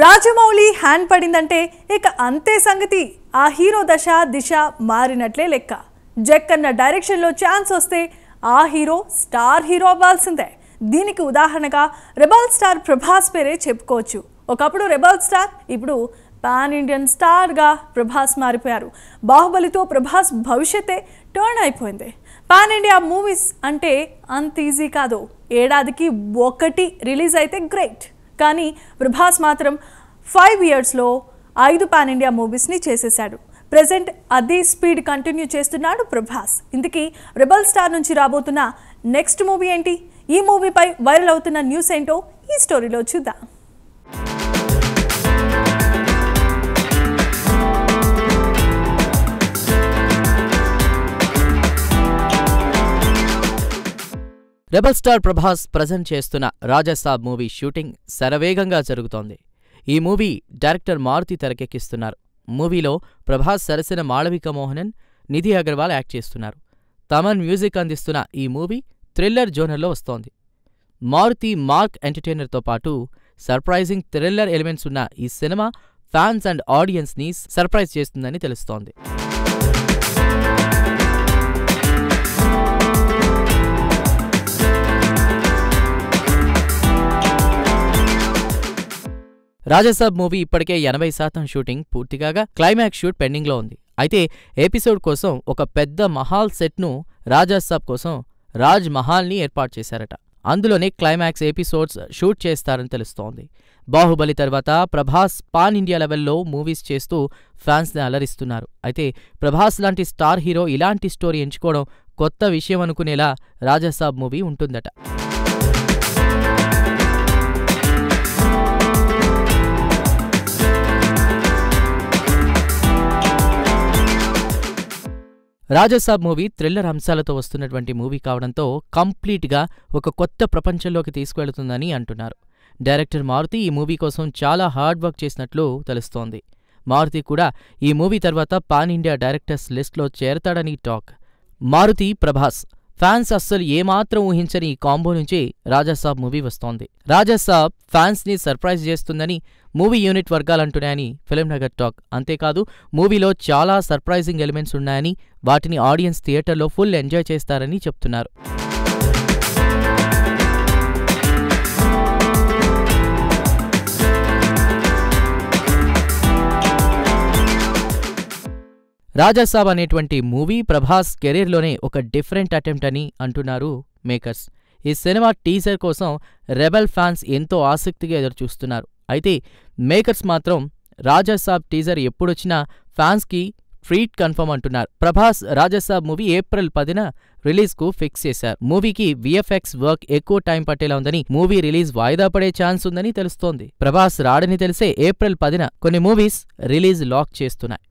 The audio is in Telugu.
రాజమౌళి హ్యాండ్ పడిందంటే ఇక అంతే సంగతి. ఆ హీరో దశ దిశ మారినట్లే లెక్క. జక్కన్న డైరెక్షన్లో ఛాన్స్ వస్తే ఆ హీరో స్టార్ హీరో అవ్వాల్సిందే. దీనికి ఉదాహరణగా రెబల్ స్టార్ ప్రభాస్ పేరే చెప్పుకోవచ్చు. ఒకప్పుడు రెబల్ స్టార్, ఇప్పుడు పాన్ ఇండియన్ స్టార్గా ప్రభాస్ మారిపోయారు. బాహుబలితో ప్రభాస్ భవిష్యత్తే టర్న్ అయిపోయింది. పాన్ ఇండియా మూవీస్ అంటే అంత ఈజీ కాదు. ఏడాదికి 1 రిలీజ్ అయితే గ్రేట్. కానీ ప్రభాస్ మాత్రం 5 ఇయర్స్లో 5 పాన్ ఇండియా మూవీస్ని చేసేశాడు. ప్రెజెంట్ అదే స్పీడ్ కంటిన్యూ చేస్తున్నాడు ప్రభాస్. ఇందుకీ రెబల్ స్టార్ నుంచి రాబోతున్న నెక్స్ట్ మూవీ ఏంటి? ఈ మూవీపై వైరల్ అవుతున్న న్యూస్ ఏంటో ఈ స్టోరీలో చూద్దాం. రెబల్ స్టార్ ప్రభాస్ ప్రజెంట్ చేస్తున్న రాజాసాబ్ మూవీ షూటింగ్ శరవేగంగా జరుగుతోంది. ఈ మూవీ డైరెక్టర్ మారుతి తెరకెక్కిస్తున్నారు. మూవీలో ప్రభాస్ సరసన మాళవిక మోహనన్, నిధి అగర్వాల్ యాక్ట్ చేస్తున్నారు. తమన్ మ్యూజిక్ అందిస్తున్న ఈ మూవీ థ్రిల్లర్ జోనర్లో వస్తోంది. మారుతి మార్క్ ఎంటర్టైనర్తో పాటు సర్ప్రైజింగ్ థ్రిల్లర్ ఎలిమెంట్స్ ఉన్న ఈ సినిమా ఫ్యాన్స్ అండ్ ఆడియన్స్ని సర్ప్రైజ్ చేస్తుందని తెలుస్తోంది. రాజాసాబ్ మూవీ ఇప్పటికే 80% షూటింగ్ పూర్తికాగా క్లైమాక్స్ షూట్ పెండింగ్లో ఉంది. అయితే ఎపిసోడ్ కోసం ఒక పెద్ద మహాల్ సెట్ను రాజాసాబ్ కోసం రాజ్ మహాల్ని ఏర్పాటు చేశారట. అందులోనే క్లైమాక్స్ ఎపిసోడ్స్ షూట్ చేస్తారని తెలుస్తోంది. బాహుబలి తర్వాత ప్రభాస్ పాన్ ఇండియా లెవెల్లో మూవీస్ చేస్తూ ఫ్యాన్స్ని అలరిస్తున్నారు. అయితే ప్రభాస్ లాంటి స్టార్ హీరో ఇలాంటి స్టోరీ ఎంచుకోవడం కొత్త విషయం అనుకునేలా రాజాసాబ్ మూవీ ఉంటుందట. రాజాసాబ్ మూవీ థ్రిల్లర్ అంశాలతో వస్తున్నటువంటి మూవీ కావడంతో కంప్లీట్గా ఒక కొత్త ప్రపంచంలోకి తీసుకువెళుతుందని అంటున్నారు. డైరెక్టర్ మారుతి ఈ మూవీ కోసం చాలా హార్డ్ వర్క్ చేసినట్లు తెలుస్తోంది. మారుతి కూడా ఈ మూవీ తర్వాత పాన్ ఇండియా డైరెక్టర్స్ లిస్ట్లో చేరతాడని టాక్. మారుతి ప్రభాస్ ఫ్యాన్స్ అస్సలు ఏమాత్రం ఊహించని ఈ కాంబో నుంచి రాజాసాబ్ మూవీ వస్తోంది. రాజాసాబ్ ఫ్యాన్స్ని సర్ప్రైజ్ చేస్తుందని మూవీ యూనిట్ వర్గాలంటున్నాయని ఫిల్మ్ నగర్ టాక్. అంతేకాదు మూవీలో చాలా సర్ప్రైజింగ్ ఎలిమెంట్స్ ఉన్నాయని, వాటిని ఆడియన్స్ థియేటర్లో ఫుల్ ఎంజాయ్ చేస్తారని చెప్తున్నారు. రాజాసాబ్ అనేటువంటి మూవీ ప్రభాస్ కెరీర్లోనే ఒక డిఫరెంట్ అటెంప్ట్ అని అంటున్నారు మేకర్స్. ఈ సినిమా టీజర్ కోసం రెబల్ ఫ్యాన్స్ ఎంతో ఆసక్తిగా ఎదురుచూస్తున్నారు. అయితే మేకర్స్ మాత్రం రాజాసాబ్ టీజర్ ఎప్పుడొచ్చినా ఫ్యాన్స్కి ట్రీట్ కన్ఫర్మ్ అంటున్నారు. ప్రభాస్ రాజాసాబ్ మూవీ ఏప్రిల్ 10న రిలీజ్కు ఫిక్స్ చేశారు. మూవీకి విఎఫ్ఎక్స్ వర్క్ ఎక్కువ టైం పట్టేలా ఉందని, మూవీ రిలీజ్ వాయిదా పడే ఛాన్స్ ఉందని తెలుస్తోంది. ప్రభాస్ రాడని తెలిసే ఏప్రిల్ 10న కొన్ని మూవీస్ రిలీజ్ లాక్ చేస్తున్నాయి.